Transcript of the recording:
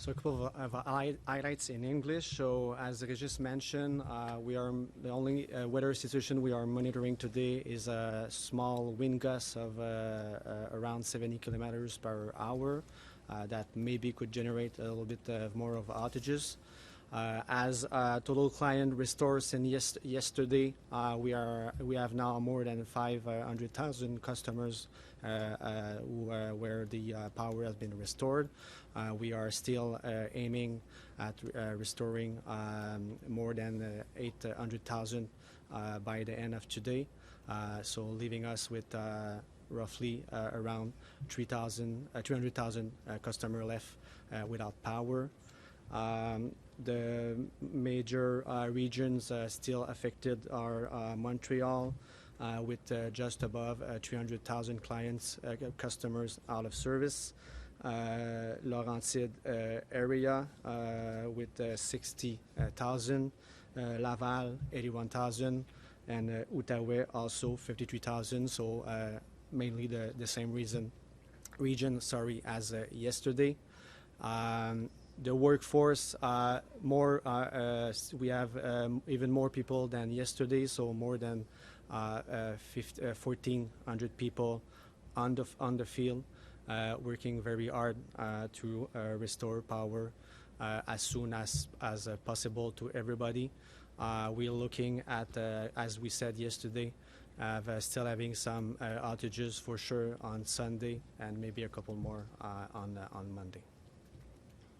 So a couple of highlights in English. So as Regis mentioned, we are the only weather situation we are monitoring today is a small wind gust of around 70 kilometers per hour that maybe could generate a little bit more of outages. As total client restores since yesterday, we have now more than 500,000 customers where the power has been restored. We are still aiming at restoring more than 800,000 by the end of today, so leaving us with roughly around 300,000 customers left without power. The major regions still affected are Montreal, with just above 300,000 customers out of service. Laurentide area with 60,000, Laval 81,000, and Outaouais also 53,000. So mainly the same region as yesterday. The workforce, we have even more people than yesterday, so more than 1,400 people on the field, working very hard to restore power as soon as possible to everybody. We're looking at, as we said yesterday, still having some outages for sure on Sunday and maybe a couple more on Monday.